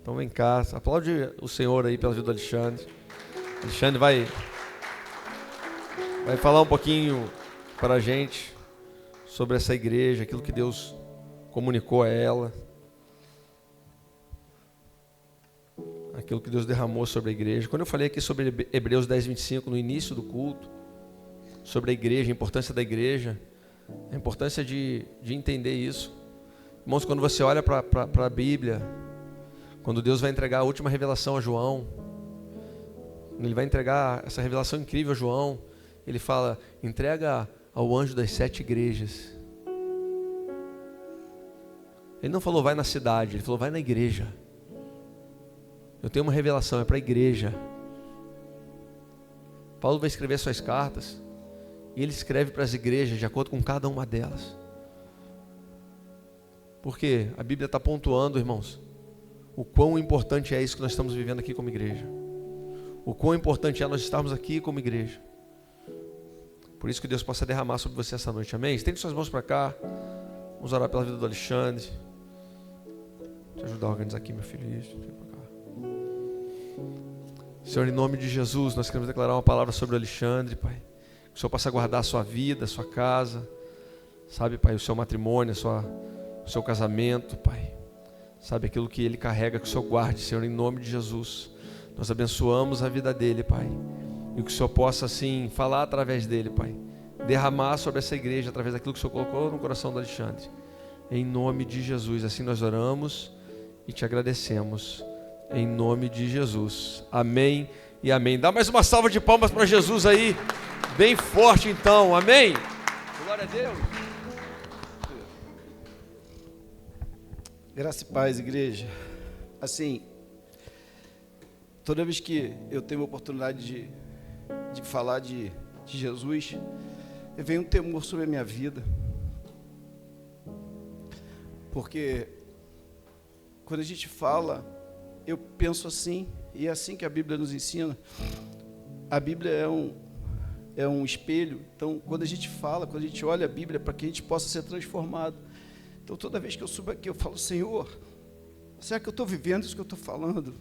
Então vem cá, aplaude o Senhor aí pela vida do Alexandre. Alexandre vai falar um pouquinho para a gente sobre essa igreja, aquilo que Deus comunicou a ela, aquilo que Deus derramou sobre a igreja. Quando eu falei aqui sobre Hebreus 10:25 no início do culto, sobre a igreja, a importância da igreja, a importância de entender isso. Irmãos, quando você olha para a Bíblia, quando Deus vai entregar a última revelação a João, Ele vai entregar essa revelação incrível a João, Ele fala, entrega ao anjo das 7 igrejas. Ele não falou vai na cidade, Ele falou vai na igreja. Eu tenho uma revelação, é para a igreja. Paulo vai escrever suas cartas, e ele escreve para as igrejas de acordo com cada uma delas. Porque a Bíblia está pontuando, irmãos, o quão importante é isso que nós estamos vivendo aqui como igreja. O quão importante é nós estarmos aqui como igreja. Por isso que Deus possa derramar sobre você essa noite, amém? Estende suas mãos para cá. Vamos orar pela vida do Alexandre. Te ajudar a organizar aqui, meu filho. Isso, vem para cá. Senhor, em nome de Jesus, nós queremos declarar uma palavra sobre o Alexandre, Pai. Que o Senhor possa guardar a sua vida, a sua casa. Sabe, Pai, o seu matrimônio, o seu casamento, Pai. Sabe, aquilo que ele carrega, que o Senhor guarde, Senhor, em nome de Jesus. Nós abençoamos a vida dele, Pai. E que o Senhor possa, assim, falar através dele, Pai. Derramar sobre essa igreja, através daquilo que o Senhor colocou no coração do Alexandre. Em nome de Jesus, assim nós oramos e te agradecemos. Em nome de Jesus. Amém e amém. Dá mais uma salva de palmas para Jesus aí. Bem forte então. Amém. Glória a Deus. Graça e paz, igreja. Assim, toda vez que eu tenho a oportunidade de falar de Jesus, vem um temor sobre a minha vida. Porque quando a gente fala, eu penso assim, e é assim que a Bíblia nos ensina. A Bíblia é um espelho. Então, quando a gente fala, quando a gente olha a Bíblia, para que a gente possa ser transformado. Então, toda vez que eu subo aqui, eu falo, Senhor, será que eu estou vivendo isso que eu estou falando?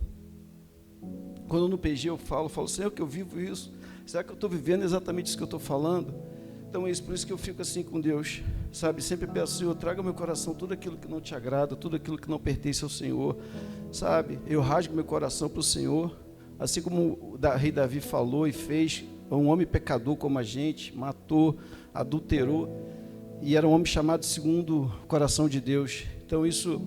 Quando no PG eu falo, Senhor, que eu vivo isso. Será que eu estou vivendo exatamente isso que eu estou falando? Então, é isso, por isso que eu fico assim com Deus, sabe? Sempre peço, Senhor, traga ao meu coração tudo aquilo que não te agrada, tudo aquilo que não pertence ao Senhor, sabe? Eu rasgo meu coração para o Senhor, assim como o rei Davi falou e fez, um homem pecador como a gente, matou, adulterou, e era um homem chamado segundo o coração de Deus. Então isso,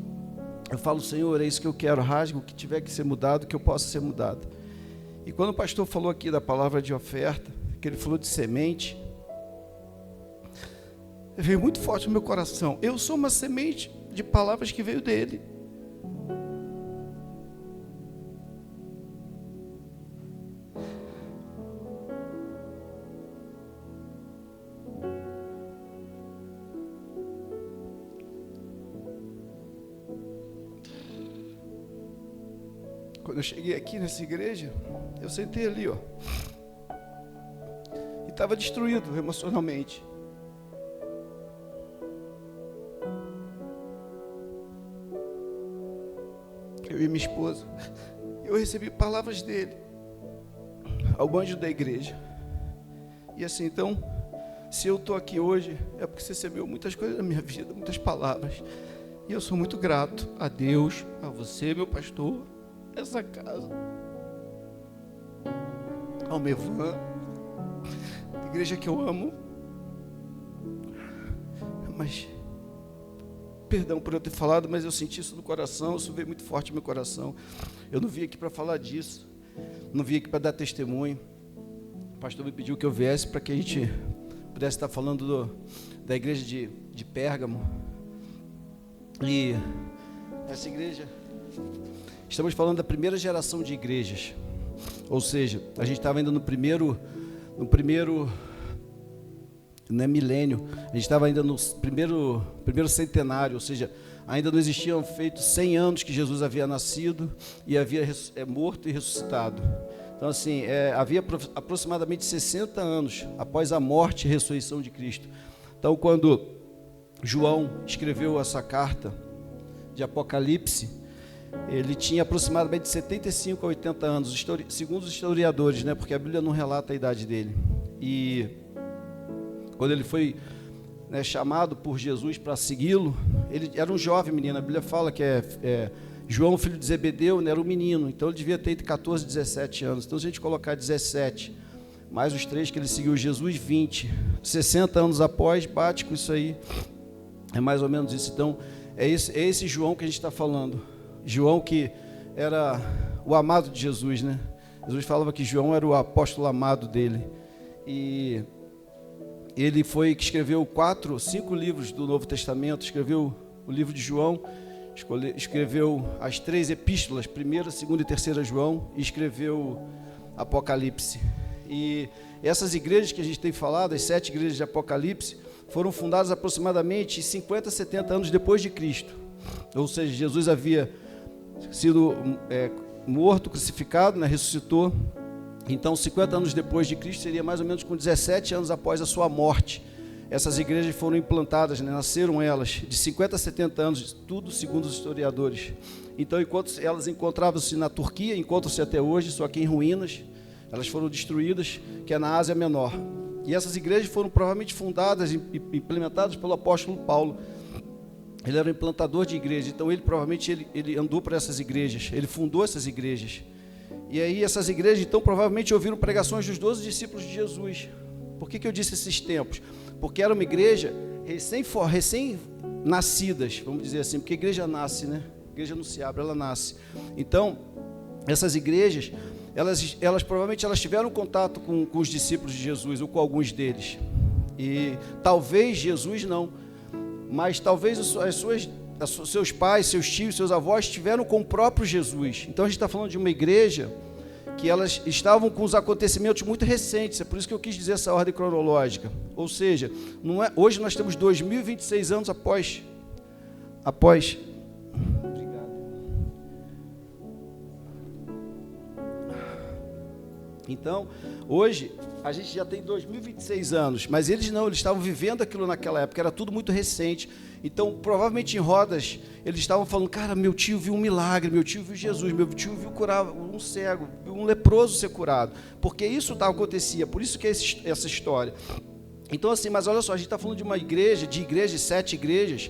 eu falo, Senhor, é isso que eu quero, rasgo o que tiver que ser mudado, que eu possa ser mudado. E quando o pastor falou aqui da palavra de oferta, que ele falou de semente, veio muito forte no meu coração. Eu sou uma semente de palavras que veio dele. Quando eu cheguei aqui nessa igreja, eu sentei ali, ó, e estava destruído emocionalmente. Eu e minha esposa, eu recebi palavras dele, ao anjo da igreja. E assim, então, se eu estou aqui hoje, é porque você recebeu muitas coisas na minha vida, muitas palavras. E eu sou muito grato a Deus, a você, meu pastor, essa casa, ao Mevan, a igreja que eu amo. Mas, perdão por eu ter falado, mas eu senti isso no coração, isso veio muito forte no meu coração. Eu não vim aqui para falar disso, não vim aqui para dar testemunho. O pastor me pediu que eu viesse para que a gente pudesse estar falando da igreja de Pérgamo. E essa igreja, estamos falando da primeira geração de igrejas, ou seja, a gente estava ainda no primeiro não é milênio, a gente estava ainda no primeiro centenário, ou seja, ainda não existiam feito 100 anos que Jesus havia nascido e havia morto e ressuscitado. Então assim, havia aproximadamente 60 anos após a morte e ressurreição de Cristo. Então quando João escreveu essa carta de Apocalipse, Ele tinha aproximadamente de 75 a 80 anos, segundo os historiadores, né? Porque a Bíblia não relata a idade dele. E quando ele foi, né, chamado por Jesus para segui-lo, ele era um jovem menino. A Bíblia fala que João, filho de Zebedeu, né, era um menino, então ele devia ter entre 14 e 17 anos. Então, se a gente colocar 17, mais os 3 que ele seguiu Jesus, 20, 60 anos após, bate com isso aí, é mais ou menos isso. Então, é esse João que a gente está falando. João que era o amado de Jesus, né? Jesus falava que João era o apóstolo amado dele. E ele foi que escreveu 5 livros do Novo Testamento, escreveu o livro de João, escreveu as 3 epístolas, 1ª, 2ª e 3ª João, e escreveu Apocalipse. E essas igrejas que a gente tem falado, as 7 igrejas de Apocalipse, foram fundadas aproximadamente 50, 70 anos depois de Cristo. Ou seja, Jesus havia sido morto, crucificado, né, ressuscitou. Então, 50 anos depois de Cristo, seria mais ou menos com 17 anos após a sua morte. Essas igrejas foram implantadas, né, nasceram elas, de 50 a 70 anos, tudo segundo os historiadores. Então, enquanto elas encontravam-se na Turquia, encontram-se até hoje, só que em ruínas, elas foram destruídas, que é na Ásia Menor. E essas igrejas foram provavelmente fundadas e implementadas pelo apóstolo Paulo. Ele era um implantador de igrejas, então ele provavelmente ele andou por essas igrejas, ele fundou essas igrejas. E aí essas igrejas, então, provavelmente ouviram pregações dos 12 discípulos de Jesus. Por que eu disse esses tempos? Porque era uma igreja recém-nascidas, vamos dizer assim, porque a igreja nasce, né? A igreja não se abre, ela nasce. Então, essas igrejas, elas provavelmente tiveram contato com os discípulos de Jesus, ou com alguns deles. E talvez Jesus não, mas talvez seus pais, seus tios, seus avós estiveram com o próprio Jesus. Então a gente está falando de uma igreja que elas estavam com os acontecimentos muito recentes, é por isso que eu quis dizer essa ordem cronológica. Ou seja, hoje nós temos 2026 anos após. Obrigado. Então, hoje a gente já tem 2026 anos, mas eles estavam vivendo aquilo naquela época, era tudo muito recente. Então, provavelmente em rodas, eles estavam falando: cara, meu tio viu um milagre, meu tio viu Jesus, meu tio viu curar um cego, um leproso ser curado, porque isso acontecia, por isso que é essa história. Então, assim, mas olha só, a gente está falando de uma igreja, 7 igrejas,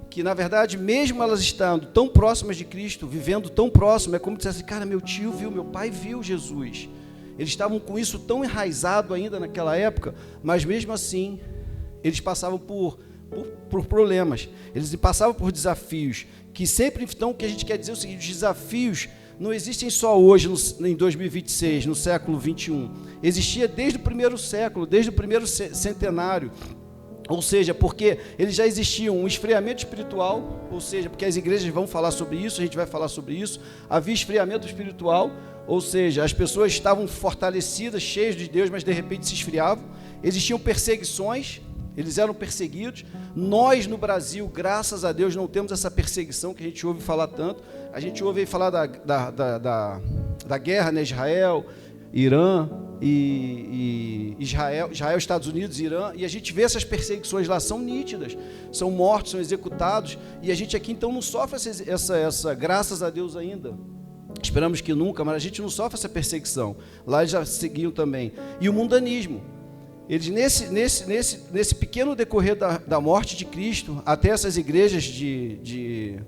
que na verdade, mesmo elas estando tão próximas de Cristo, vivendo tão próximo, é como dizer assim: cara, meu tio viu, meu pai viu Jesus. Eles estavam com isso tão enraizado ainda naquela época, mas mesmo assim, eles passavam por problemas, eles passavam por desafios, que sempre, então, o que a gente quer dizer é o seguinte: os desafios não existem só hoje, em 2026, no século 21, existia desde o primeiro século, desde o primeiro centenário. Ou seja, porque eles já existiam um esfriamento espiritual, ou seja, porque as igrejas vão falar sobre isso, a gente vai falar sobre isso, havia esfriamento espiritual, ou seja, as pessoas estavam fortalecidas, cheias de Deus, mas de repente se esfriavam. Existiam perseguições, eles eram perseguidos. Nós no Brasil, graças a Deus, não temos essa perseguição que a gente ouve falar tanto. A gente ouve falar da guerra, né, Israel, Irã, e Israel, Estados Unidos, Irã, e a gente vê essas perseguições lá, são nítidas, são mortos, são executados, e a gente aqui então não sofre essa graças a Deus ainda. Esperamos que nunca, mas a gente não sofre essa perseguição. Lá eles já seguiam também. E o mundanismo. Eles, nesse pequeno decorrer da morte de Cristo, até essas igrejas de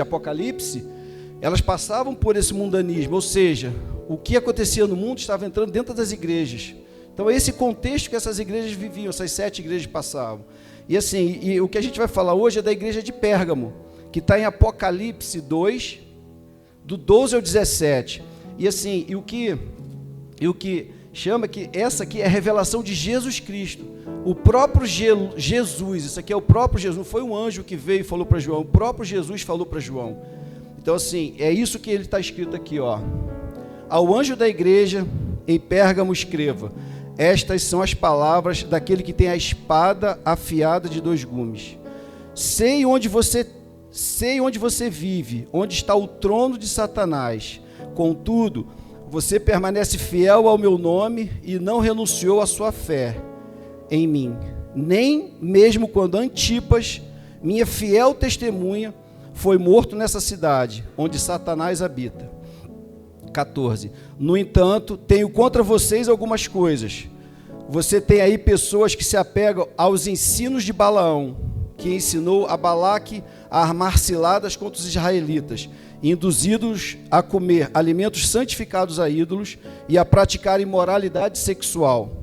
Apocalipse, elas passavam por esse mundanismo, ou seja, o que acontecia no mundo estava entrando dentro das igrejas. Então, é esse contexto que essas igrejas viviam, essas 7 igrejas passavam. E assim, o que a gente vai falar hoje é da igreja de Pérgamo, que está em Apocalipse 2, do 12 ao 17. E assim, o que chama que essa aqui é a revelação de Jesus Cristo, o próprio Jesus, isso aqui é o próprio Jesus, não foi um anjo que veio e falou para João, o próprio Jesus falou para João. Então assim, é isso que ele está escrito aqui, ó. Ao anjo da igreja em Pérgamo escreva: estas são as palavras daquele que tem a espada afiada de 2 gumes. Sei onde você vive, onde está o trono de Satanás. Contudo, você permanece fiel ao meu nome e não renunciou à sua fé em mim, nem mesmo quando Antipas, minha fiel testemunha, foi morto nessa cidade, onde Satanás habita. 14. No entanto, tenho contra vocês algumas coisas. Você tem aí pessoas que se apegam aos ensinos de Balaão, que ensinou a Balaque a armar ciladas contra os israelitas, induzidos a comer alimentos santificados a ídolos e a praticar imoralidade sexual.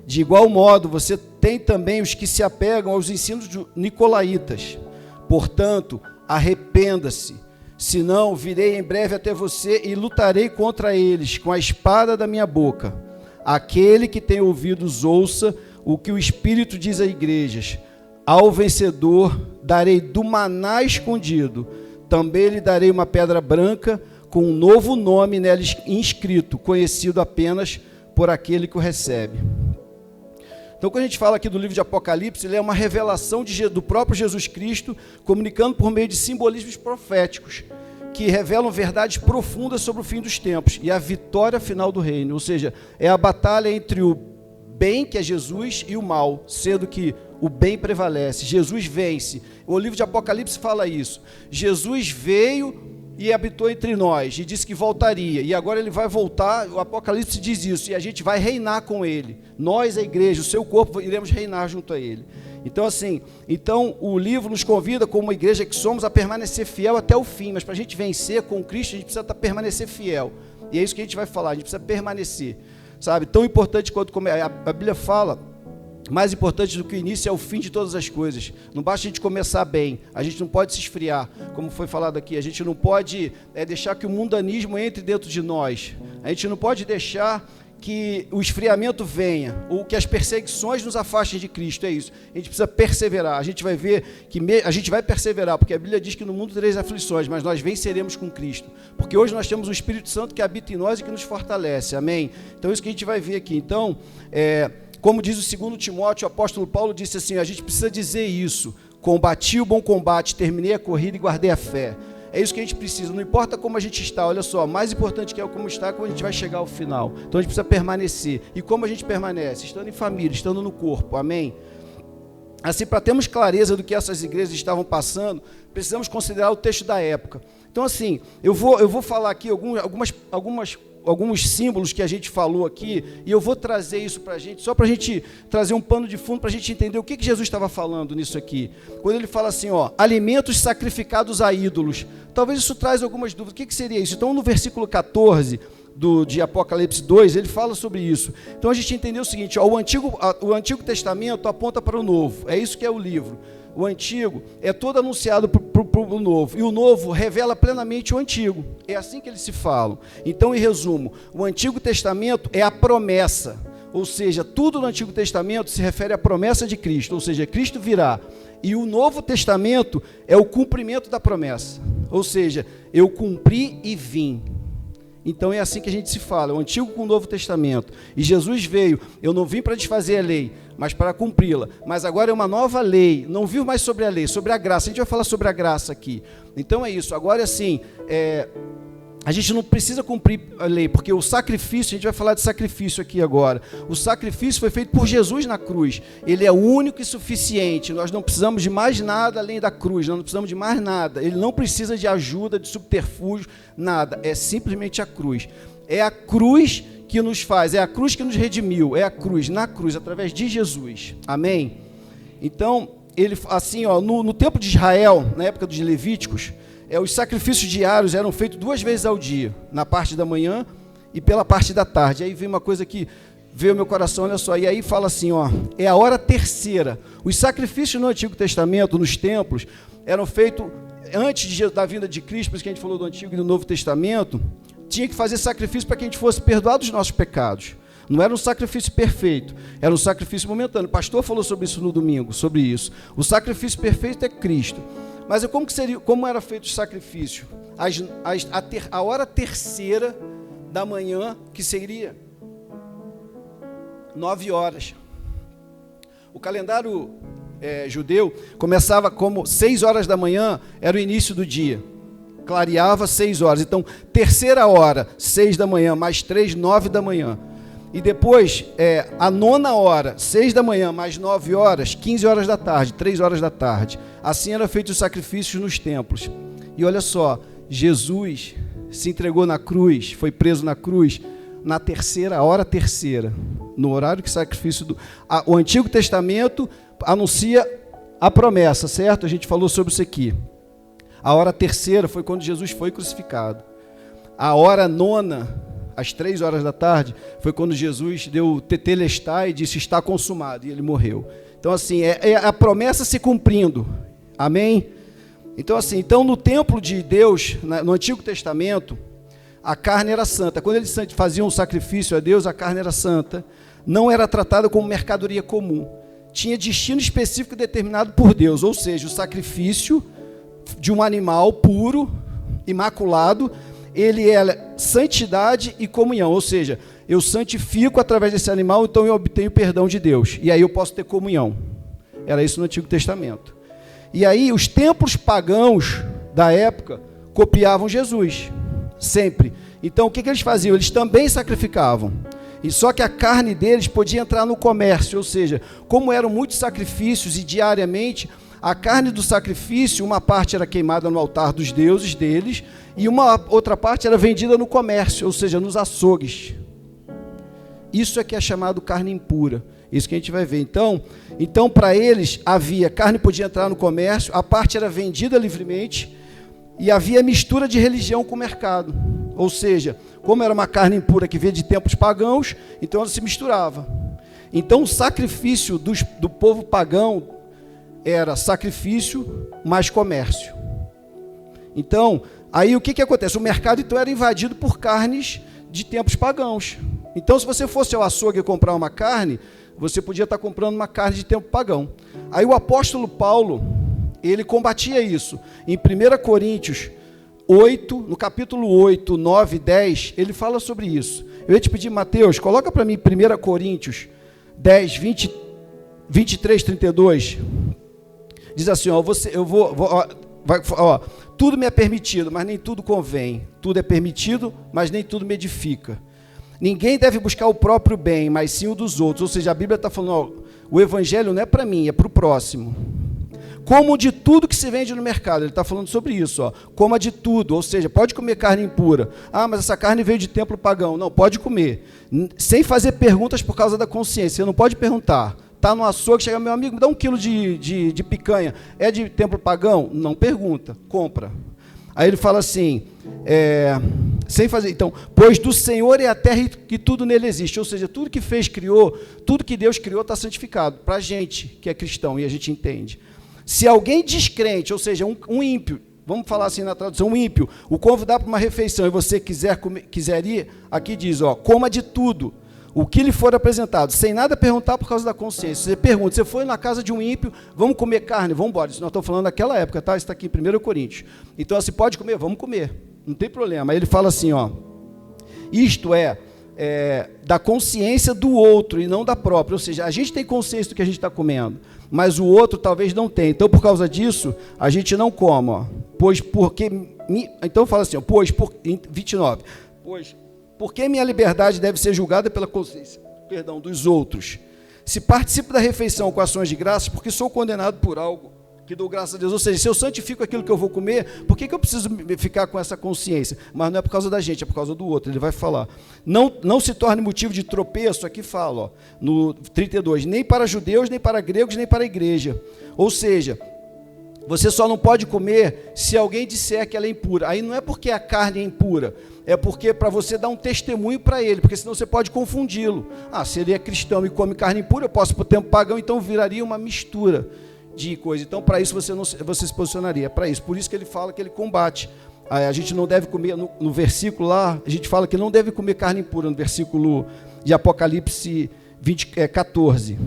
De igual modo, você tem também os que se apegam aos ensinos de nicolaítas. Portanto, arrependa-se, senão virei em breve até você e lutarei contra eles com a espada da minha boca. Aquele que tem ouvidos, ouça o que o Espírito diz às igrejas. Ao vencedor darei do maná escondido, também lhe darei uma pedra branca com um novo nome nela inscrito, conhecido apenas por aquele que o recebe. Então, quando a gente fala aqui do livro de Apocalipse, ele é uma revelação do próprio Jesus Cristo, comunicando por meio de simbolismos proféticos, que revelam verdades profundas sobre o fim dos tempos e a vitória final do reino. Ou seja, é a batalha entre o bem, que é Jesus, e o mal, sendo que o bem prevalece. Jesus vence. O livro de Apocalipse fala isso. Jesus veio e habitou entre nós, e disse que voltaria, e agora ele vai voltar. O Apocalipse diz isso, e a gente vai reinar com ele. Nós, a igreja, o seu corpo, iremos reinar junto a ele. Então, assim, o livro nos convida, como uma igreja que somos, a permanecer fiel até o fim, mas para a gente vencer com Cristo, a gente precisa permanecer fiel, e é isso que a gente vai falar, a gente precisa permanecer, sabe? Tão importante quanto a Bíblia fala, mais importante do que o início é o fim de todas as coisas. Não basta a gente começar bem, a gente não pode se esfriar, como foi falado aqui, a gente não pode deixar que o mundanismo entre dentro de nós, a gente não pode deixar que o esfriamento venha, ou que as perseguições nos afastem de Cristo, é isso. A gente precisa perseverar, a gente vai ver que a gente vai perseverar, porque a Bíblia diz que no mundo tereis aflições, mas nós venceremos com Cristo, porque hoje nós temos o Espírito Santo que habita em nós e que nos fortalece, amém? Então é isso que a gente vai ver aqui. Então, como diz o 2 Timóteo, o apóstolo Paulo disse assim, a gente precisa dizer isso: combati o bom combate, terminei a corrida e guardei a fé. É isso que a gente precisa, não importa como a gente está, olha só, mais importante que é como está, como a gente vai chegar ao final. Então a gente precisa permanecer. E como a gente permanece? Estando em família, estando no corpo, amém? Assim, para termos clareza do que essas igrejas estavam passando, precisamos considerar o texto da época. Então, assim, eu vou falar aqui alguns símbolos que a gente falou aqui, e eu vou trazer isso para a gente, só para a gente trazer um pano de fundo, para a gente entender o que Jesus estava falando nisso aqui. Quando ele fala assim, alimentos sacrificados a ídolos, talvez isso traz algumas dúvidas. O que seria isso? Então, no versículo 14 de Apocalipse 2, ele fala sobre isso. Então, a gente entendeu o seguinte, o Antigo Testamento aponta para o Novo, é isso que é o livro. O Antigo é todo anunciado para o Novo, e o Novo revela plenamente o Antigo. É assim que eles se falam. Então, em resumo, o Antigo Testamento é a promessa, ou seja, tudo no Antigo Testamento se refere à promessa de Cristo, ou seja, Cristo virá. E o Novo Testamento é o cumprimento da promessa, ou seja, eu cumpri e vim. Então é assim que a gente se fala, o Antigo com o Novo Testamento. E Jesus veio, eu não vim para desfazer a lei, mas para cumpri-la. Mas agora é uma nova lei, não vivo mais sobre a lei, sobre a graça. A gente vai falar sobre a graça aqui. Então é isso, agora assim, a gente não precisa cumprir a lei, porque o sacrifício, a gente vai falar de sacrifício aqui agora. O sacrifício foi feito por Jesus na cruz. Ele é o único e suficiente. Nós não precisamos de mais nada além da cruz. Nós não precisamos de mais nada. Ele não precisa de ajuda, de subterfúgio, nada. É simplesmente a cruz. É a cruz que nos faz, é a cruz que nos redimiu. É a cruz, na cruz, através de Jesus. Amém? Então, ele, assim, no tempo de Israel, na época dos Levíticos, os sacrifícios diários eram feitos 2 vezes ao dia, na parte da manhã e pela parte da tarde. Aí vem uma coisa que veio ao meu coração, olha só, e aí fala assim, é a hora terceira. Os sacrifícios no Antigo Testamento, nos templos, eram feitos antes da vinda de Cristo, por isso que a gente falou do Antigo e do Novo Testamento, tinha que fazer sacrifício para que a gente fosse perdoado dos nossos pecados. Não era um sacrifício perfeito, era um sacrifício momentâneo. O pastor falou sobre isso no domingo, sobre isso. O sacrifício perfeito é Cristo. Mas como era feito o sacrifício? A hora terceira da manhã, que seria 9 horas. O calendário judeu começava como 6 horas da manhã, era o início do dia. Clareava 6 horas. Então, terceira hora, 6 da manhã, mais 3, 9 da manhã. E depois, a 9ª hora, 6 da manhã, mais 9 horas, 15 horas da tarde, 3 horas da tarde. Assim eram feitos os sacrifícios nos templos. E olha só, Jesus se entregou na cruz, foi preso na cruz, na hora terceira, no horário que o sacrifício o Antigo Testamento anuncia a promessa, certo? A gente falou sobre isso aqui. A hora terceira foi quando Jesus foi crucificado. A hora nona, às 3 horas da tarde, foi quando Jesus deu tetelestai e disse, está consumado, e ele morreu. Então, assim, é a promessa se cumprindo. Amém? Então, assim, no templo de Deus, no Antigo Testamento, a carne era santa. Quando eles faziam um sacrifício a Deus, a carne era santa. Não era tratada como mercadoria comum. Tinha destino específico determinado por Deus, ou seja, o sacrifício de um animal puro, imaculado, ele é santidade e comunhão, ou seja, eu santifico através desse animal, então eu obtenho perdão de Deus, e aí eu posso ter comunhão. Era isso no Antigo Testamento. E aí os templos pagãos da época copiavam Jesus, sempre. Então o que eles faziam? Eles também sacrificavam, e só que a carne deles podia entrar no comércio, ou seja, como eram muitos sacrifícios e diariamente, a carne do sacrifício, uma parte era queimada no altar dos deuses deles, e uma outra parte era vendida no comércio, ou seja, nos açougues. Isso é que é chamado carne impura. Isso que a gente vai ver. Então para eles, carne podia entrar no comércio, a parte era vendida livremente, e havia mistura de religião com o mercado. Ou seja, como era uma carne impura que veio de tempos pagãos, então ela se misturava. Então o sacrifício do povo pagão era sacrifício mais comércio. Então, aí o que acontece? O mercado então era invadido por carnes de tempos pagãos. Então, se você fosse ao açougue comprar uma carne, você podia estar comprando uma carne de tempo pagão. Aí o apóstolo Paulo, ele combatia isso. Em 1 Coríntios 8, no capítulo 8, 9 e 10, ele fala sobre isso. Eu ia te pedir, Mateus, coloca para mim 1 Coríntios 10, 23, 32. Diz assim, tudo me é permitido, mas nem tudo convém. Tudo é permitido, mas nem tudo me edifica. Ninguém deve buscar o próprio bem, mas sim o dos outros. Ou seja, a Bíblia está falando, o evangelho não é para mim, é para o próximo. Coma de tudo que se vende no mercado. Ele está falando sobre isso. Coma de tudo, ou seja, pode comer carne impura. Ah, mas essa carne veio de templo pagão. Não, pode comer. Sem fazer perguntas por causa da consciência. Você não pode perguntar. Está no açougue, chega, meu amigo, me dá 1 quilo de picanha. É de templo pagão? Não pergunta, compra. Aí ele fala assim, sem fazer, então, pois do Senhor é a terra e tudo nele existe. Ou seja, tudo que criou, tudo que Deus criou está santificado. Para a gente que é cristão e a gente entende. Se alguém descrente, ou seja, um ímpio, vamos falar assim na tradução, um ímpio, o convidar para uma refeição e você quiser ir, aqui diz, coma de tudo. O que lhe for apresentado, sem nada perguntar por causa da consciência. Você pergunta, você foi na casa de um ímpio, vamos comer carne, vamos embora. Isso nós estamos falando daquela época, tá? Isso está aqui em 1 Coríntios. Então, se pode comer, vamos comer. Não tem problema. Aí ele fala assim, isto é da consciência do outro e não da própria. Ou seja, a gente tem consciência do que a gente está comendo, mas o outro talvez não tenha. Então, por causa disso, a gente não come. Então, fala assim, 29. Porque minha liberdade deve ser julgada pela consciência, dos outros. Se participo da refeição com ações de graças, porque sou condenado por algo que dou graças a Deus. Ou seja, se eu santifico aquilo que eu vou comer, por que eu preciso ficar com essa consciência? Mas não é por causa da gente, é por causa do outro. Ele vai falar. Não se torne motivo de tropeço, aqui fala, no 32, nem para judeus, nem para gregos, nem para a igreja. Ou seja, você só não pode comer se alguém disser que ela é impura. Aí não é porque a carne é impura, é porque para você dar um testemunho para ele, porque senão você pode confundi-lo. Se ele é cristão e come carne impura, eu posso ir para o tempo pagão, então viraria uma mistura de coisa. Então, para isso, você se posicionaria. Para isso. Por isso que ele fala que ele combate. A gente não deve comer, no versículo lá, a gente fala que não deve comer carne impura, no versículo de Apocalipse 14.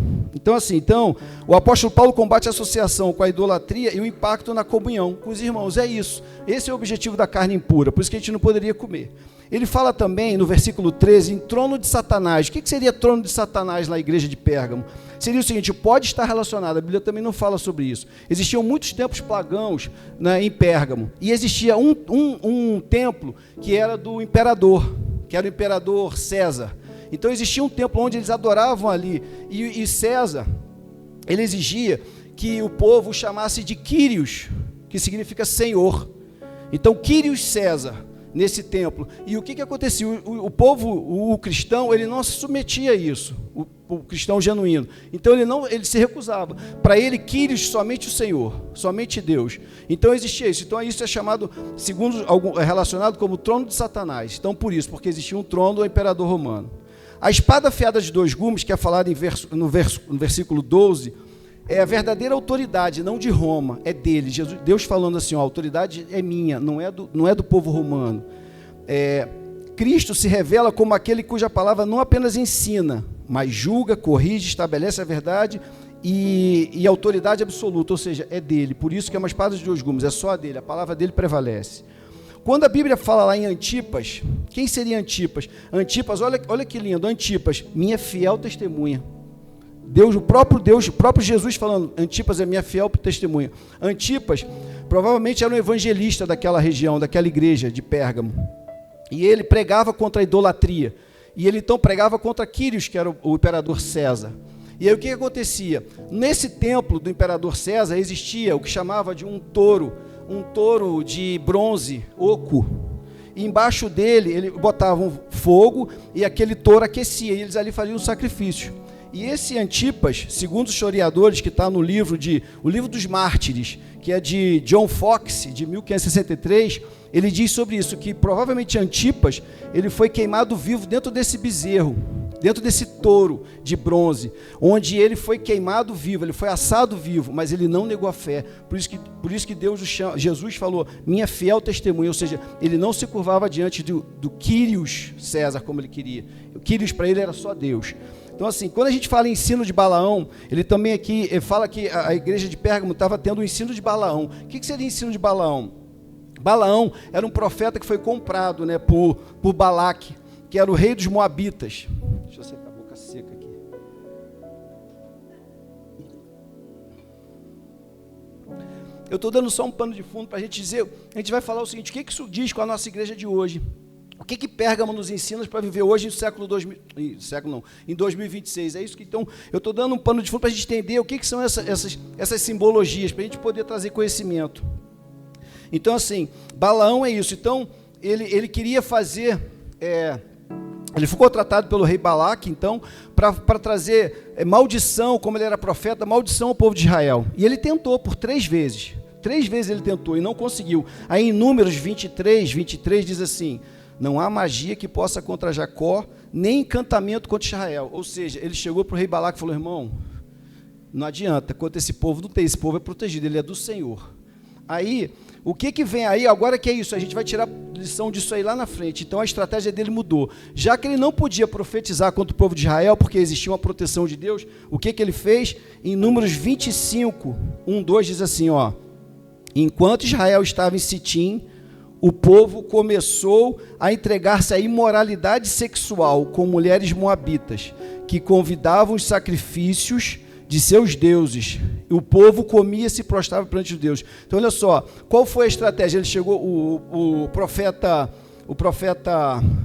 Então, o apóstolo Paulo combate a associação com a idolatria e o impacto na comunhão com os irmãos. É isso. Esse é o objetivo da carne impura, por isso que a gente não poderia comer. Ele fala também, no versículo 13, em trono de Satanás. O que seria trono de Satanás na igreja de Pérgamo? Seria o seguinte, pode estar relacionado, a Bíblia também não fala sobre isso. Existiam muitos templos pagãos, né, em Pérgamo, e existia um templo que era do imperador, que era o imperador César. Então existia um templo onde eles adoravam ali, e César, ele exigia que o povo chamasse de Quírios, que significa Senhor. Então, Quírios César, nesse templo. E o que acontecia? O povo, o cristão, ele não se submetia a isso, o cristão genuíno. Então, ele se recusava. Para ele, Quírios, somente o Senhor, somente Deus. Então, existia isso. Então, isso é chamado, segundo relacionado como o trono de Satanás. Então, por isso, porque existia um trono do imperador romano. A espada afiada de 2 gumes, que é falada no versículo 12, é a verdadeira autoridade, não de Roma, é dele. Deus falando assim, ó, a autoridade é minha, não é do povo romano. Cristo se revela como aquele cuja palavra não apenas ensina, mas julga, corrige, estabelece a verdade e autoridade absoluta, ou seja, é dele. Por isso que é uma espada de 2 gumes, é só dele, a palavra dele prevalece. Quando a Bíblia fala lá em Antipas, quem seria Antipas? Antipas, olha que lindo, Antipas, minha fiel testemunha. Deus, o próprio Jesus falando, Antipas é minha fiel testemunha. Antipas provavelmente era um evangelista daquela região, daquela igreja de Pérgamo. E ele pregava contra a idolatria. E ele então pregava contra Quírios, que era o imperador César. E aí o que acontecia? Nesse templo do imperador César existia o que chamava de um touro de bronze, oco. E embaixo dele, ele botavam fogo e aquele touro aquecia. E eles ali faziam um sacrifício. E esse Antipas, segundo os historiadores, que está no livro o livro dos Mártires, que é de John Foxe, de 1563, ele diz sobre isso, que provavelmente Antipas, ele foi queimado vivo dentro desse bezerro, dentro desse touro de bronze, onde ele foi queimado vivo, ele foi assado vivo, mas ele não negou a fé. Por isso que Jesus falou, minha fiel testemunha, ou seja, ele não se curvava diante do Quírios César, como ele queria. O Quírios para ele era só Deus. Então, assim, quando a gente fala em ensino de Balaão, ele também aqui fala que a igreja de Pérgamo estava tendo o ensino de Balaão. O que seria ensino de Balaão? Balaão era um profeta que foi comprado, né, por Balaque, que era o rei dos Moabitas. Deixa eu acertar a boca seca aqui. Eu estou dando só um pano de fundo para a gente dizer, a gente vai falar o seguinte, o que isso diz com a nossa igreja de hoje? O que Pérgamo nos ensina para viver hoje em 2026? É isso que, então, eu estou dando um pano de fundo para a gente entender o que são essas simbologias, para a gente poder trazer conhecimento. Então, assim, Balaão é isso. Então, ele queria fazer, ele foi contratado pelo rei Balaque, então, para trazer maldição, como ele era profeta, maldição ao povo de Israel. E ele tentou por 3 vezes. 3 vezes ele tentou e não conseguiu. Aí em Números 23 diz assim, não há magia que possa contra Jacó, nem encantamento contra Israel. Ou seja, ele chegou para o rei Balaque e falou, irmão, não adianta, contra esse povo não tem, esse povo é protegido, ele é do Senhor. Aí, o que vem aí, agora que é isso, a gente vai tirar lição disso aí lá na frente. Então a estratégia dele mudou. Já que ele não podia profetizar contra o povo de Israel, porque existia uma proteção de Deus, o que ele fez? Em Números 25, 2 diz assim, ó, enquanto Israel estava em Sitim, o povo começou a entregar-se à imoralidade sexual com mulheres moabitas, que convidavam os sacrifícios de seus deuses. O povo comia e se prostrava perante os deuses. Então, olha só, qual foi a estratégia? Ele chegou, o profeta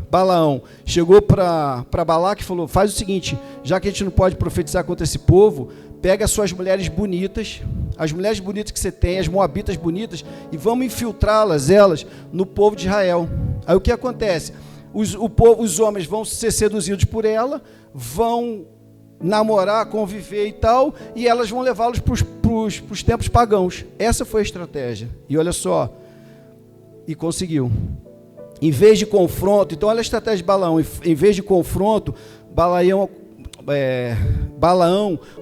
Balaão chegou para Balaque e falou, faz o seguinte, já que a gente não pode profetizar contra esse povo, pega as suas mulheres bonitas, as mulheres bonitas que você tem, as moabitas bonitas, e vamos infiltrá-las, elas, no povo de Israel. Aí o que acontece? Os homens vão ser seduzidos por ela, vão namorar, conviver e tal, e elas vão levá-los para os tempos pagãos. Essa foi a estratégia. E olha só, e conseguiu. Em vez de confronto, então olha a estratégia de Balaão, em vez de confronto, Balaão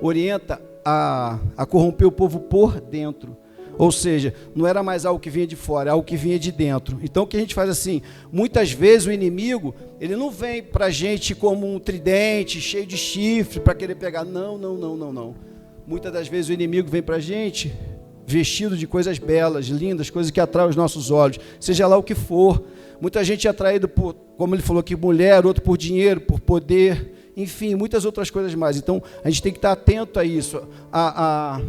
orienta a corromper o povo por dentro. Ou seja, não era mais algo que vinha de fora, é algo que vinha de dentro. Então o que a gente faz assim, muitas vezes o inimigo, ele não vem para a gente como um tridente, cheio de chifre, para querer pegar. Não. Muitas das vezes o inimigo vem para a gente vestido de coisas belas, lindas, coisas que atraem os nossos olhos, seja lá o que for. Muita gente é atraído por, como ele falou aqui, mulher, outro por dinheiro, por poder, enfim, muitas outras coisas mais. Então, a gente tem que estar atento a isso, a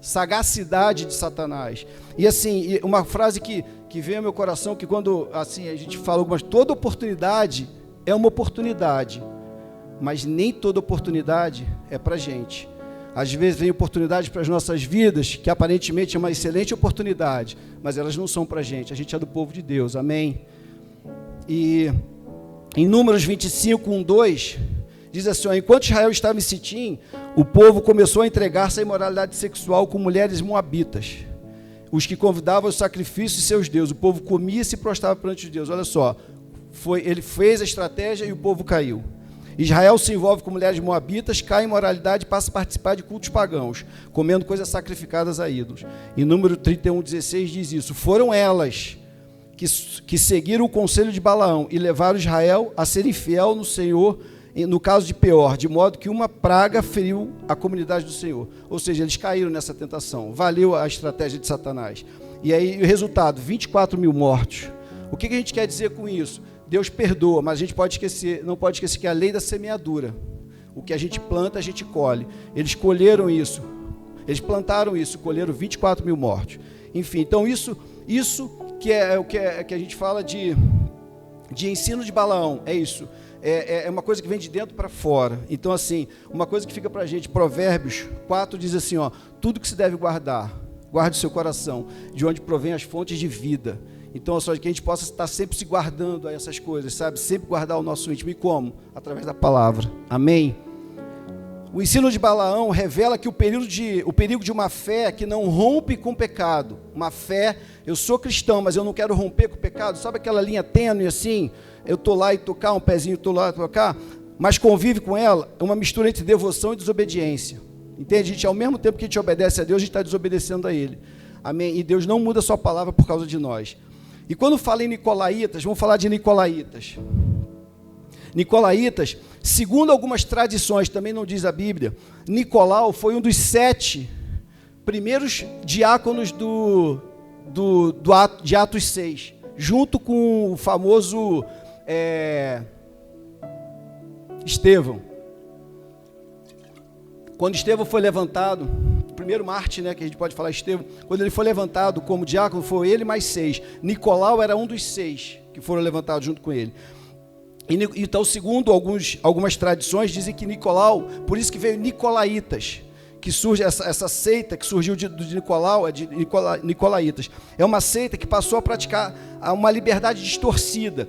sagacidade de Satanás. E assim, uma frase que veio ao meu coração, que quando assim, a gente fala algumas, toda oportunidade é uma oportunidade, mas nem toda oportunidade é para a gente. Às vezes vem oportunidades para as nossas vidas, que aparentemente é uma excelente oportunidade, mas elas não são para a gente é do povo de Deus, amém? E em Números 25, 1, 2, diz assim, ó, enquanto Israel estava em Sitim, o povo começou a entregar-se à imoralidade sexual com mulheres moabitas, os que convidavam ao sacrifício de seus deuses. O povo comia e se prostrava perante os deuses. Olha só, ele fez a estratégia e o povo caiu. Israel se envolve com mulheres moabitas, cai em imoralidade e passa a participar de cultos pagãos, comendo coisas sacrificadas a ídolos. Em Número 31, 16 diz isso, foram elas que seguiram o conselho de Balaão e levaram Israel a ser infiel no Senhor, no caso de Peor, de modo que uma praga feriu a comunidade do Senhor. Ou seja, eles caíram nessa tentação, valeu a estratégia de Satanás. E aí o resultado, 24 mil mortos. O que a gente quer dizer com isso? Deus perdoa, mas a gente não pode esquecer que é a lei da semeadura. O que a gente planta, a gente colhe. Eles colheram isso, eles plantaram isso, colheram 24 mil mortos. Enfim, então isso que é o que a gente fala de ensino de Balaão, é isso. É uma coisa que vem de dentro para fora. Então, assim, uma coisa que fica para a gente, Provérbios 4 diz assim, ó, tudo que se deve guardar, guarde o seu coração, de onde provém as fontes de vida. Então, só que a gente possa estar sempre se guardando a essas coisas, sabe? Sempre guardar o nosso íntimo. E como? Através da palavra. Amém? O ensino de Balaão revela que o perigo de uma fé que não rompe com o pecado. Uma fé, eu sou cristão, mas eu não quero romper com o pecado. Sabe aquela linha tênue assim? Eu estou lá e tocar, um pezinho, estou lá e tocar, mas convive com ela, é uma mistura entre devoção e desobediência. Entende? A gente, ao mesmo tempo que a gente obedece a Deus, a gente está desobedecendo a Ele. Amém? E Deus não muda a sua palavra por causa de nós. E quando fala em Nicolaítas, vamos falar de Nicolaítas. Nicolaítas, segundo algumas tradições, também não diz a Bíblia, Nicolau foi um dos 7 primeiros diáconos de Atos 6, junto com o famoso Estevão. Quando Estevão foi levantado, o primeiro mártir, né, que a gente pode falar Estevão, quando ele foi levantado como diácono, foi ele mais 6. Nicolau era um dos 6 que foram levantados junto com ele. Então, segundo algumas tradições, dizem que Nicolau, por isso que veio Nicolaítas, que surge essa seita que surgiu de Nicolau, é de Nicolaítas. É uma seita que passou a praticar uma liberdade distorcida,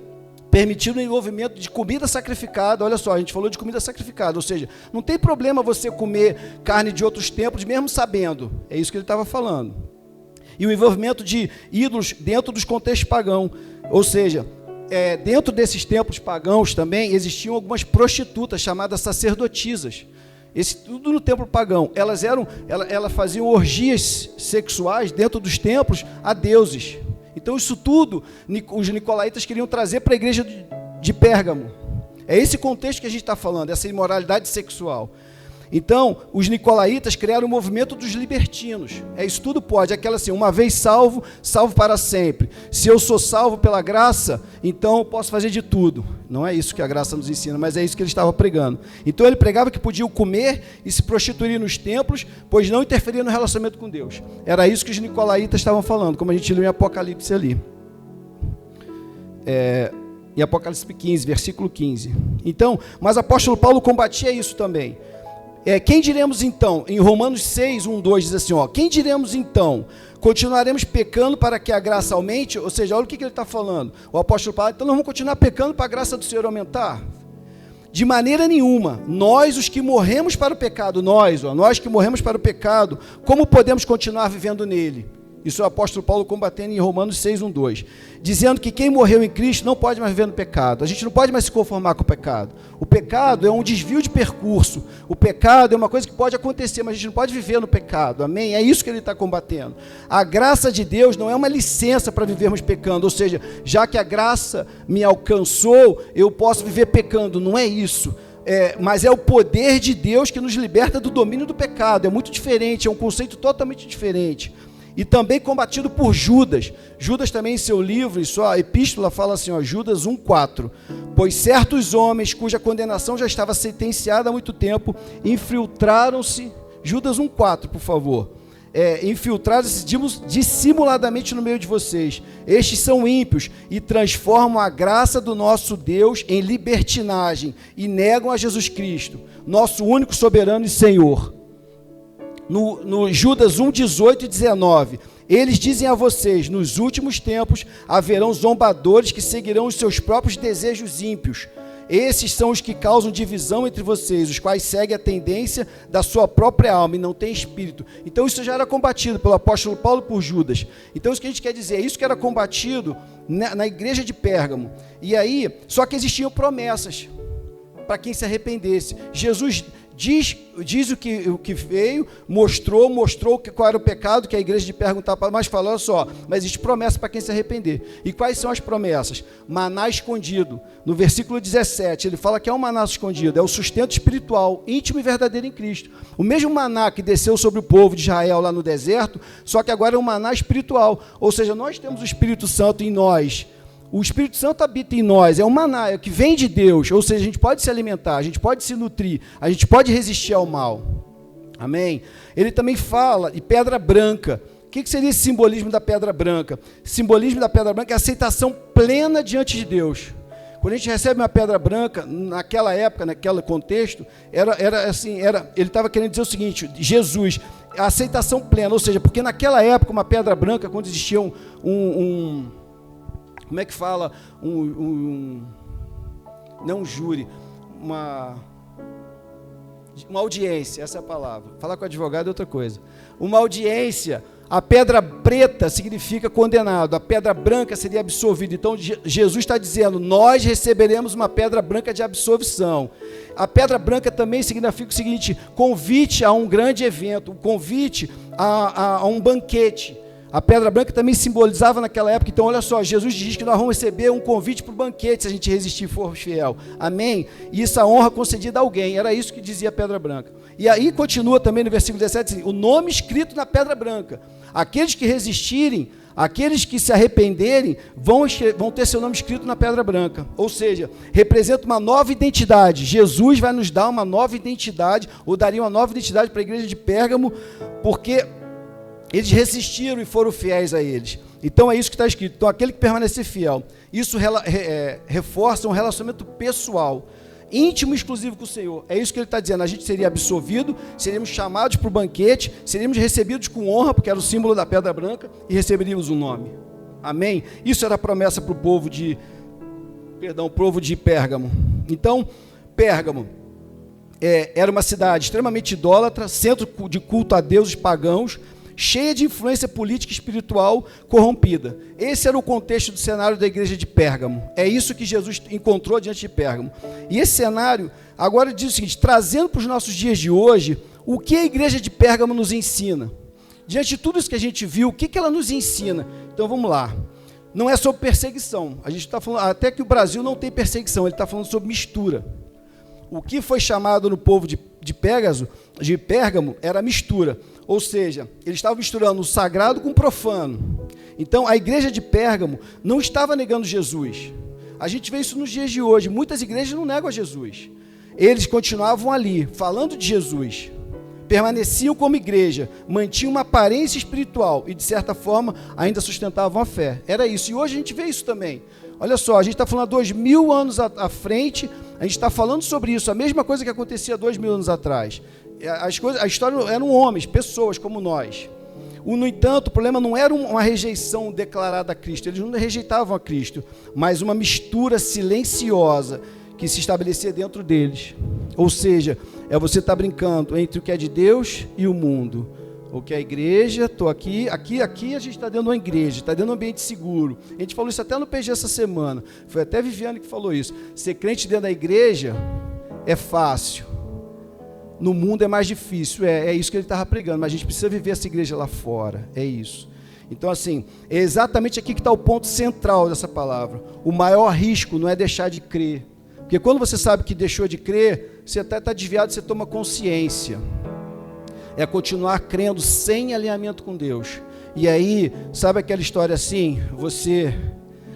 permitindo o envolvimento de comida sacrificada. Olha só, a gente falou de comida sacrificada, ou seja, não tem problema você comer carne de outros templos, mesmo sabendo. É isso que ele estava falando. E o envolvimento de ídolos dentro dos contextos pagãos, ou seja, dentro desses templos pagãos também existiam algumas prostitutas chamadas sacerdotisas. Tudo no templo pagão. Elas faziam orgias sexuais dentro dos templos a deuses. Então isso tudo os nicolaítas queriam trazer para a igreja de Pérgamo. É esse contexto que a gente está falando, essa imoralidade sexual. Então, os nicolaítas criaram o movimento dos libertinos. Isso tudo pode, aquela assim, uma vez salvo, salvo para sempre. Se eu sou salvo pela graça, então eu posso fazer de tudo. Não é isso que a graça nos ensina, mas é isso que ele estava pregando. Então ele pregava que podiam comer e se prostituir nos templos, pois não interferia no relacionamento com Deus. Era isso que os nicolaítas estavam falando, como a gente leu em Apocalipse ali. Em Apocalipse 15, versículo 15. Então, mas o apóstolo Paulo combatia isso também. Quem diremos então? Em Romanos 6, 1, 2 diz assim, ó, quem diremos então? Continuaremos pecando para que a graça aumente? Ou seja, olha o que ele está falando. O apóstolo Paulo, então nós vamos continuar pecando para a graça do Senhor aumentar? De maneira nenhuma. Nós, os que morremos para o pecado, nós que morremos para o pecado, como podemos continuar vivendo nele? Isso é o apóstolo Paulo combatendo em Romanos 6, 1, 2. Dizendo que quem morreu em Cristo não pode mais viver no pecado. A gente não pode mais se conformar com o pecado. O pecado é um desvio de percurso. O pecado é uma coisa que pode acontecer, mas a gente não pode viver no pecado. Amém? É isso que ele está combatendo. A graça de Deus não é uma licença para vivermos pecando. Ou seja, já que a graça me alcançou, eu posso viver pecando. Não é isso. Mas é o poder de Deus que nos liberta do domínio do pecado. É muito diferente, é um conceito totalmente diferente. E também combatido por Judas. Judas também em seu livro, em sua epístola, fala assim, ó, Judas 1,4. Pois certos homens, cuja condenação já estava sentenciada há muito tempo, infiltraram-se, Judas 1,4, por favor, infiltraram-se dissimuladamente no meio de vocês. Estes são ímpios e transformam a graça do nosso Deus em libertinagem e negam a Jesus Cristo, nosso único soberano e Senhor. no Judas 1, 18 e 19, eles dizem a vocês, nos últimos tempos haverão zombadores que seguirão os seus próprios desejos ímpios. Esses são os que causam divisão entre vocês, os quais seguem a tendência da sua própria alma e não têm espírito. Então isso já era combatido pelo apóstolo Paulo por Judas. Então isso que a gente quer dizer, isso que era combatido na igreja de Pérgamo. E aí, só que existiam promessas para quem se arrependesse. Jesus diz o que veio, mostrou qual era o pecado que a igreja de Pérgamo estava, mas falando só, mas existe promessa para quem se arrepender. E quais são as promessas? Maná escondido. No versículo 17, ele fala que é um maná escondido, é o sustento espiritual, íntimo e verdadeiro em Cristo. O mesmo maná que desceu sobre o povo de Israel lá no deserto, só que agora é um maná espiritual, ou seja, nós temos o Espírito Santo em nós. O Espírito Santo habita em nós, é um maná, é o que vem de Deus, ou seja, a gente pode se alimentar, a gente pode se nutrir, a gente pode resistir ao mal. Amém? Ele também fala de pedra branca. O que seria esse simbolismo da pedra branca? O simbolismo da pedra branca é a aceitação plena diante de Deus. Quando a gente recebe uma pedra branca, naquela época, naquele contexto, ele estava querendo dizer o seguinte, Jesus, a aceitação plena, ou seja, porque naquela época uma pedra branca, quando existia como é que fala? Não um júri, uma audiência, essa é a palavra. Falar com o advogado é outra coisa. Uma audiência, a pedra preta significa condenado, a pedra branca seria absolvido. Então Jesus está dizendo, nós receberemos uma pedra branca de absolvição. A pedra branca também significa o seguinte, convite a um grande evento, convite a um banquete. A pedra branca também simbolizava naquela época, então olha só, Jesus diz que nós vamos receber um convite para o banquete se a gente resistir e for fiel, amém? E isso a honra concedida a alguém, era isso que dizia a pedra branca. E aí continua também no versículo 17, assim, o nome escrito na pedra branca, aqueles que resistirem, aqueles que se arrependerem, vão ter seu nome escrito na pedra branca, ou seja, representa uma nova identidade. Jesus vai nos dar uma nova identidade, ou daria uma nova identidade para a igreja de Pérgamo, porque eles resistiram e foram fiéis a eles. Então é isso que está escrito. Então aquele que permanecer fiel, isso reforça um relacionamento pessoal, íntimo e exclusivo com o Senhor. É isso que ele está dizendo. A gente seria absolvido, seríamos chamados para o banquete, seríamos recebidos com honra, porque era o símbolo da pedra branca, e receberíamos um nome. Amém? Isso era a promessa para o povo de Pérgamo. Então, Pérgamo era uma cidade extremamente idólatra, centro de culto a deuses pagãos, cheia de influência política e espiritual corrompida. Esse era o contexto do cenário da igreja de Pérgamo. É isso que Jesus encontrou diante de Pérgamo. E esse cenário, agora diz o seguinte, trazendo para os nossos dias de hoje, o que a igreja de Pérgamo nos ensina? Diante de tudo isso que a gente viu, o que ela nos ensina? Então vamos lá. Não é sobre perseguição. A gente está falando, até que o Brasil não tem perseguição, ele está falando sobre mistura. O que foi chamado no povo de Pérgamo era mistura. Ou seja, eles estavam misturando o sagrado com o profano. Então, a igreja de Pérgamo não estava negando Jesus. A gente vê isso nos dias de hoje. Muitas igrejas não negam a Jesus. Eles continuavam ali, falando de Jesus. Permaneciam como igreja, mantinham uma aparência espiritual e, de certa forma, ainda sustentavam a fé. Era isso. E hoje a gente vê isso também. Olha só, a gente está falando há 2000 anos à frente, a gente está falando sobre isso, a mesma coisa que acontecia 2000 anos atrás. A história eram homens, pessoas como nós. No entanto, o problema não era uma rejeição declarada a Cristo, eles não rejeitavam a Cristo, mas uma mistura silenciosa que se estabelecia dentro deles. Ou seja, você estar brincando entre o que é de Deus e o mundo. O que é a igreja, estou aqui a gente está dentro de uma igreja, está dentro de um ambiente seguro. A gente falou isso até no PG essa semana, foi até a Viviane que falou isso. Ser crente dentro da igreja é fácil. No mundo é mais difícil, é isso que ele estava pregando, mas a gente precisa viver essa igreja lá fora, é isso. Então assim, é exatamente aqui que está o ponto central dessa palavra. O maior risco não é deixar de crer, porque quando você sabe que deixou de crer, você até está desviado, você toma consciência. É continuar crendo sem alinhamento com Deus. E aí, sabe aquela história assim,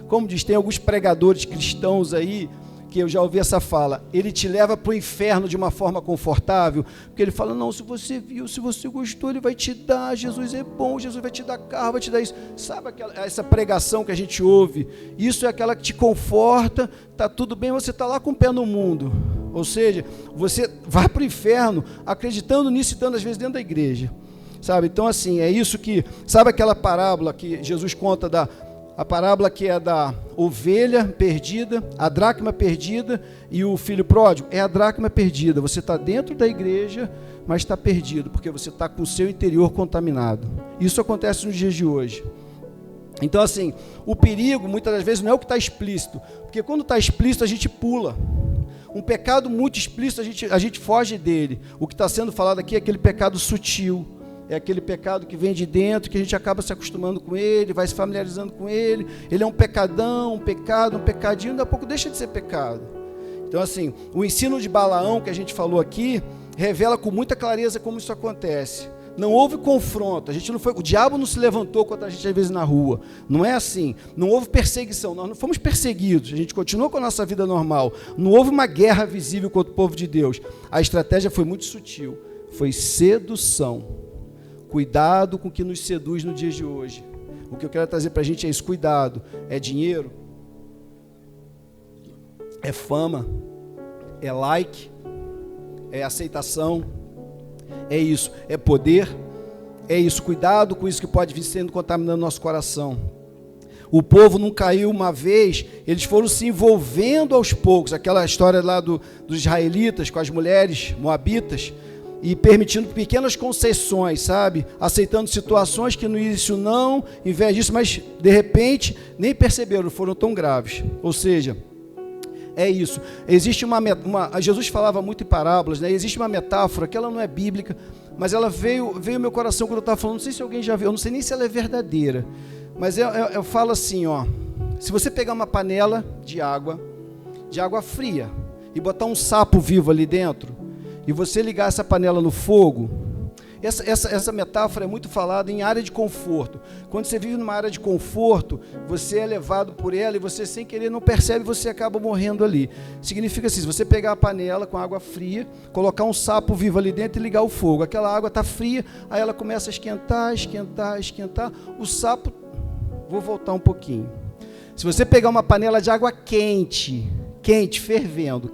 como diz, tem alguns pregadores cristãos aí, que eu já ouvi essa fala, ele te leva para o inferno de uma forma confortável, porque ele fala, não, se você viu, se você gostou, ele vai te dar, Jesus é bom, Jesus vai te dar carro, vai te dar isso. Sabe essa pregação que a gente ouve? Isso é aquela que te conforta, está tudo bem, você está lá com o pé no mundo. Ou seja, você vai para o inferno acreditando nisso e estando às vezes dentro da igreja. Sabe? Então, assim, é isso que... Sabe aquela parábola que Jesus conta a parábola que é da ovelha perdida, a dracma perdida e o filho pródigo? É a dracma perdida. Você está dentro da igreja, mas está perdido, porque você está com o seu interior contaminado. Isso acontece nos dias de hoje. Então, assim, o perigo, muitas das vezes, não é o que está explícito, porque quando está explícito, a gente pula. Um pecado muito explícito, a gente foge dele. O que está sendo falado aqui é aquele pecado sutil, é aquele pecado que vem de dentro, que a gente acaba se acostumando com ele, vai se familiarizando com ele. Ele é um pecadão, um pecadinho, daqui a pouco deixa de ser pecado. Então, assim, o ensino de Balaão, que a gente falou aqui, revela com muita clareza como isso acontece. Não houve confronto, o diabo não se levantou contra a gente às vezes na rua, não é assim, não houve perseguição, nós não fomos perseguidos, a gente continuou com a nossa vida normal, não houve uma guerra visível contra o povo de Deus, a estratégia foi muito sutil, foi sedução. Cuidado com o que nos seduz no dia de hoje. O que eu quero trazer para a gente é isso, cuidado, é dinheiro, é fama, é like, é aceitação, é isso, é poder, é isso, cuidado com isso que pode vir sendo contaminando nosso coração. O povo não caiu uma vez, eles foram se envolvendo aos poucos, aquela história lá dos israelitas com as mulheres moabitas, e permitindo pequenas concessões, sabe? Aceitando situações que no início não, em vez disso, mas de repente nem perceberam, foram tão graves. Ou seja, é isso. Existe Jesus falava muito em parábolas, né? Existe uma metáfora que ela não é bíblica, mas ela veio ao meu coração quando eu estava falando, não sei se alguém já viu, eu não sei nem se ela é verdadeira, mas eu falo assim, ó, se você pegar uma panela de água fria, e botar um sapo vivo ali dentro, e você ligar essa panela no fogo, essa metáfora é muito falada em área de conforto. Quando você vive numa área de conforto, você é levado por ela e você sem querer não percebe, você acaba morrendo ali. Significa assim, se você pegar a panela com água fria, colocar um sapo vivo ali dentro e ligar o fogo, aquela água está fria, aí ela começa a esquentar, o sapo, vou voltar um pouquinho. Se você pegar uma panela de água quente, fervendo,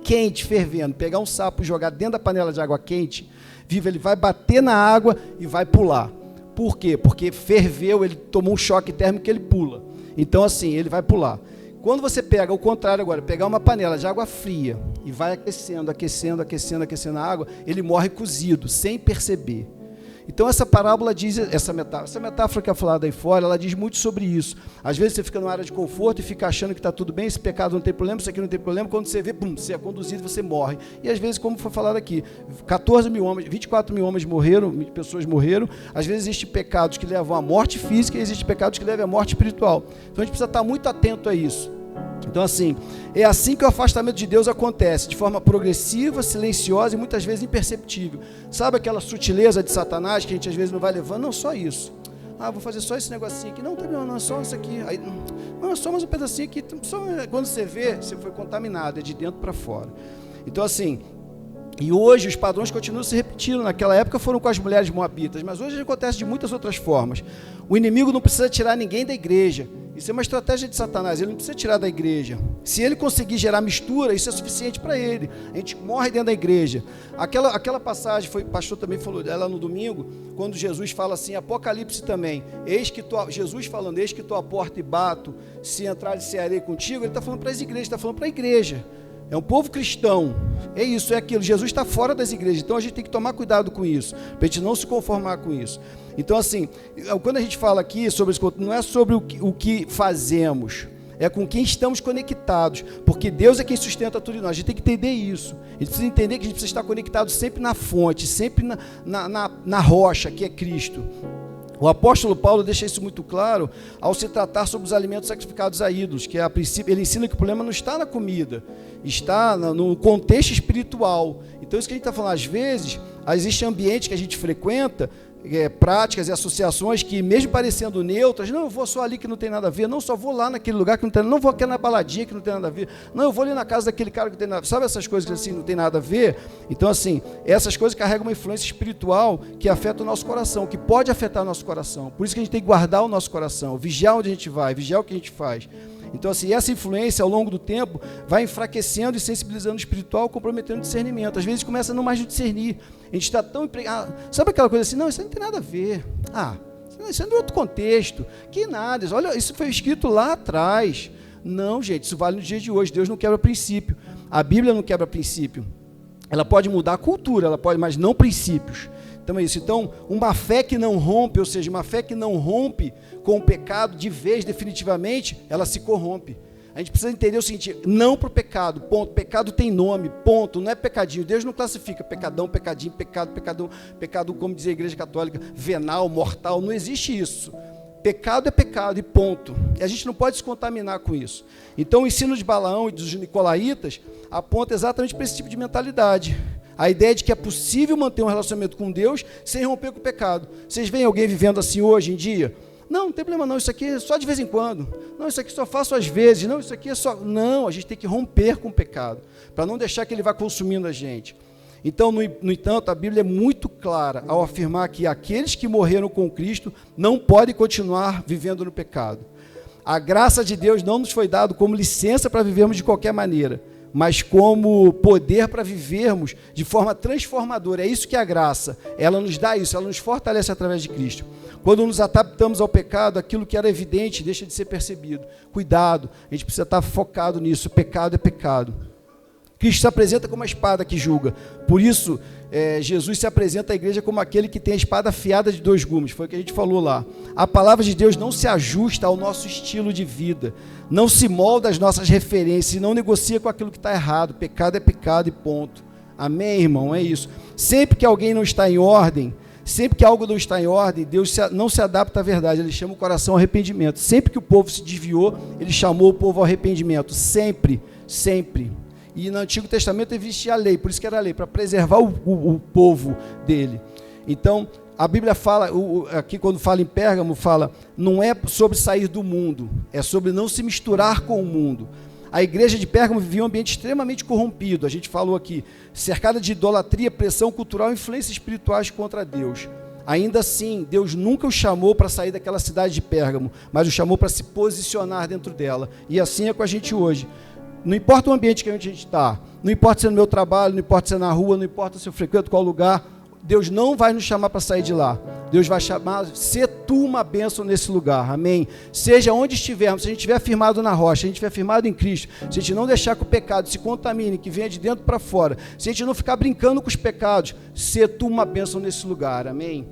pegar um sapo e jogar dentro da panela de água quente, vivo, ele vai bater na água e vai pular. Por quê? Porque ferveu, ele tomou um choque térmico que ele pula. Então, assim, ele vai pular. Quando você pega o contrário agora, pegar uma panela de água fria e vai aquecendo a água, ele morre cozido, sem perceber. Então essa parábola diz, essa metáfora que é falada aí fora, ela diz muito sobre isso. Às vezes você fica numa área de conforto e fica achando que está tudo bem, esse pecado não tem problema, isso aqui não tem problema, quando você vê, você é conduzido e você morre. E às vezes, como foi falado aqui, 14 mil homens, 24 mil homens morreram, pessoas morreram. Às vezes existem pecados que levam à morte física e existem pecados que levam à morte espiritual. Então a gente precisa estar muito atento a isso. Então, assim, é assim que o afastamento de Deus acontece, de forma progressiva, silenciosa e muitas vezes imperceptível. Sabe aquela sutileza de Satanás que a gente às vezes não vai levando? Não, só isso. Vou fazer só esse negocinho aqui. Não, só isso aqui. Aí, não, só mais um pedacinho aqui. Quando você vê, você foi contaminado, é de dentro para fora. Então, assim, e hoje os padrões continuam se repetindo. Naquela época foram com as mulheres moabitas, mas hoje acontece de muitas outras formas. O inimigo não precisa tirar ninguém da igreja. Isso é uma estratégia de Satanás, ele não precisa tirar da igreja. Se ele conseguir gerar mistura, isso é suficiente para ele. A gente morre dentro da igreja. Aquela passagem, o pastor também falou dela no domingo, quando Jesus fala assim, Apocalipse também, Jesus falando, eis que estou à porta e bato, se entrar e cearei contigo, ele está falando para as igrejas, está falando para a igreja. É um povo cristão, é isso, é aquilo. Jesus está fora das igrejas, então a gente tem que tomar cuidado com isso, para a gente não se conformar com isso. Então, assim, quando a gente fala aqui sobre isso, não é sobre o que fazemos, é com quem estamos conectados, porque Deus é quem sustenta tudo em nós. A gente tem que entender isso. A gente precisa entender que a gente precisa estar conectado sempre na fonte, sempre na rocha, que é Cristo. O apóstolo Paulo deixa isso muito claro ao se tratar sobre os alimentos sacrificados a ídolos, que a princípio ele ensina que o problema não está na comida, está no contexto espiritual. Então isso que a gente está falando, às vezes, existe ambiente que a gente frequenta, práticas e associações que, mesmo parecendo neutras, não, eu vou só ali que não tem nada a ver, não, só vou lá naquele lugar que não tem nada a ver, não vou aqui na baladinha que não tem nada a ver, não, eu vou ali na casa daquele cara que não tem nada a ver, sabe essas coisas que assim não tem nada a ver? Então, assim, essas coisas carregam uma influência espiritual que afeta o nosso coração, que pode afetar o nosso coração. Por isso que a gente tem que guardar o nosso coração, vigiar onde a gente vai, vigiar o que a gente faz. Então, assim, essa influência, ao longo do tempo, vai enfraquecendo e sensibilizando o espiritual, comprometendo o discernimento. Às vezes, começa a não mais discernir. A gente está tão empregado. Sabe aquela coisa assim? Não, isso não tem nada a ver. Isso é de outro contexto. Que nada. Olha, isso foi escrito lá atrás. Não, gente, isso vale no dia de hoje. Deus não quebra princípio. A Bíblia não quebra princípio. Ela pode mudar a cultura, ela pode, mas não princípios. Então é isso. Então, uma fé que não rompe, ou seja, uma fé que não rompe com o pecado de vez, definitivamente, ela se corrompe. A gente precisa entender o seguinte, não para o pecado, ponto. Pecado tem nome, ponto. Não é pecadinho. Deus não classifica pecadão, pecadinho, pecado, como diz a Igreja Católica, venal, mortal. Não existe isso. Pecado é pecado e ponto. E a gente não pode se contaminar com isso. Então, o ensino de Balaão e dos nicolaítas aponta exatamente para esse tipo de mentalidade. A ideia de que é possível manter um relacionamento com Deus sem romper com o pecado. Vocês veem alguém vivendo assim hoje em dia? Não tem problema não, isso aqui é só de vez em quando. Não, isso aqui só faço às vezes. Não, isso aqui é só... Não, a gente tem que romper com o pecado, para não deixar que ele vá consumindo a gente. Então, no entanto, a Bíblia é muito clara ao afirmar que aqueles que morreram com Cristo não podem continuar vivendo no pecado. A graça de Deus não nos foi dada como licença para vivermos de qualquer maneira, mas como poder para vivermos de forma transformadora. É isso que é a graça, ela nos dá isso, ela nos fortalece através de Cristo. Quando nos adaptamos ao pecado, aquilo que era evidente deixa de ser percebido. Cuidado, a gente precisa estar focado nisso, pecado é pecado. Cristo se apresenta como a espada que julga, por isso Jesus se apresenta à igreja como aquele que tem a espada afiada de 2 gumes, foi o que a gente falou lá. A palavra de Deus não se ajusta ao nosso estilo de vida, não se molda às nossas referências e não negocia com aquilo que está errado. Pecado é pecado e ponto. Amém, irmão? É isso. Sempre que alguém não está em ordem, sempre que algo não está em ordem, Deus não se adapta à verdade, ele chama o coração ao arrependimento. Sempre que o povo se desviou, ele chamou o povo ao arrependimento. Sempre, sempre. E no Antigo Testamento existia a lei, por isso que era a lei, para preservar o povo dele. Então, a Bíblia fala, aqui quando fala em Pérgamo, fala, não é sobre sair do mundo, é sobre não se misturar com o mundo. A igreja de Pérgamo vivia um ambiente extremamente corrompido, a gente falou aqui, cercada de idolatria, pressão cultural e influências espirituais contra Deus. Ainda assim, Deus nunca o chamou para sair daquela cidade de Pérgamo, mas o chamou para se posicionar dentro dela. E assim é com a gente hoje. Não importa o ambiente que a gente está, não importa se é no meu trabalho, não importa se é na rua, não importa se eu frequento qual lugar, Deus não vai nos chamar para sair de lá. Deus vai chamar, ser tu uma bênção nesse lugar, amém? Seja onde estivermos, se a gente estiver firmado na rocha, se a gente estiver firmado em Cristo, se a gente não deixar que o pecado se contamine, que venha de dentro para fora, se a gente não ficar brincando com os pecados, ser tu uma bênção nesse lugar, amém?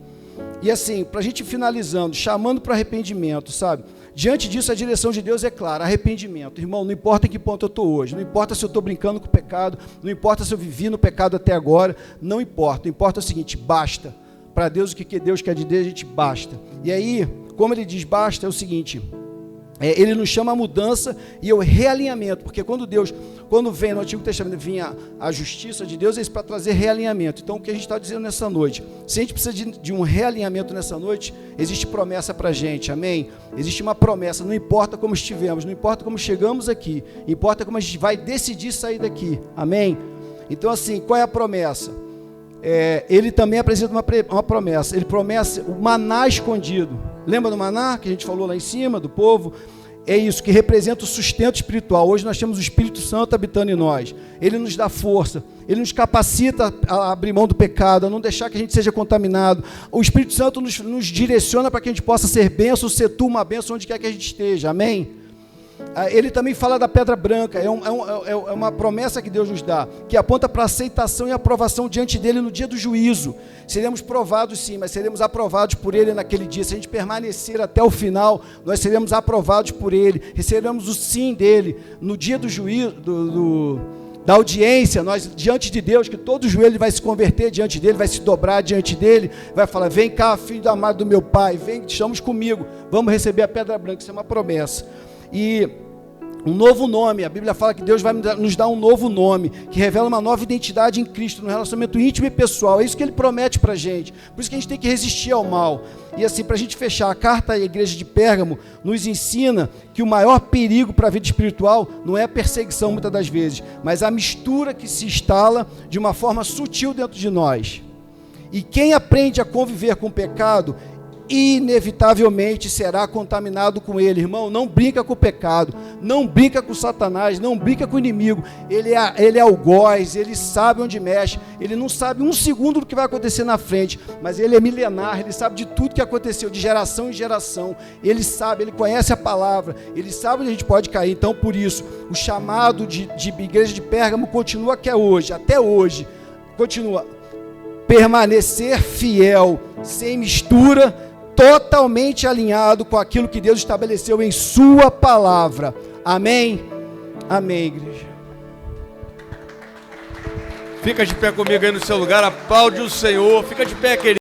E assim, para a gente finalizando, chamando para arrependimento, sabe? Diante disso, a direção de Deus é clara, arrependimento. Irmão, não importa em que ponto eu estou hoje, não importa se eu estou brincando com o pecado, não importa se eu vivi no pecado até agora, não importa. O importa é o seguinte, basta. Para Deus, o que Deus quer de Deus, a gente basta. E aí, como ele diz basta, é o seguinte, ele nos chama a mudança e o realinhamento, porque quando vem no Antigo Testamento, vinha a justiça de Deus, é isso para trazer realinhamento. Então, o que a gente está dizendo nessa noite? Se a gente precisa de um realinhamento nessa noite, existe promessa para a gente, amém? Existe uma promessa, não importa como estivemos, não importa como chegamos aqui, importa como a gente vai decidir sair daqui, amém? Então, assim, qual é a promessa? Ele também apresenta uma promessa, ele promete o maná escondido. Lembra do maná que a gente falou lá em cima, do povo? É isso, que representa o sustento espiritual. Hoje nós temos o Espírito Santo habitando em nós. Ele nos dá força, ele nos capacita a abrir mão do pecado, a não deixar que a gente seja contaminado. O Espírito Santo nos direciona para que a gente possa ser bênção, ser tu uma bênção onde quer que a gente esteja, amém? Ele também fala da pedra branca, é uma promessa que Deus nos dá, que aponta para a aceitação e aprovação diante dele no dia do juízo. Seremos provados sim, mas seremos aprovados por ele naquele dia. Se a gente permanecer até o final, nós seremos aprovados por ele, receberemos o sim dele no dia do juízo, da audiência, nós diante de Deus, que todo joelho vai se converter diante dele, vai se dobrar diante dele, vai falar, vem cá, filho amado do meu pai, vem, estamos comigo, vamos receber a pedra branca. Isso é uma promessa. E Um novo nome. A Bíblia fala que Deus vai nos dar um novo nome, que revela uma nova identidade em Cristo, no relacionamento íntimo e pessoal. É isso que Ele promete para a gente. Por isso que a gente tem que resistir ao mal. E assim, para a gente fechar, a carta à igreja de Pérgamo nos ensina que o maior perigo para a vida espiritual não é a perseguição, muitas das vezes, mas a mistura que se instala de uma forma sutil dentro de nós. E quem aprende a conviver com o pecado, inevitavelmente será contaminado com ele. Irmão, não brinca com o pecado, não brinca com Satanás, não brinca com o inimigo. Ele é algoz, ele sabe onde mexe, ele não sabe um segundo do que vai acontecer na frente, mas ele é milenar, ele sabe de tudo que aconteceu, de geração em geração. Ele sabe, ele conhece a palavra, ele sabe onde a gente pode cair. Então, por isso, o chamado de igreja de Pérgamo continua até hoje, continua permanecer fiel, sem mistura, totalmente alinhado com aquilo que Deus estabeleceu em sua palavra. Amém? Amém, igreja. Fica de pé comigo aí no seu lugar, aplaude o Senhor, fica de pé, querido.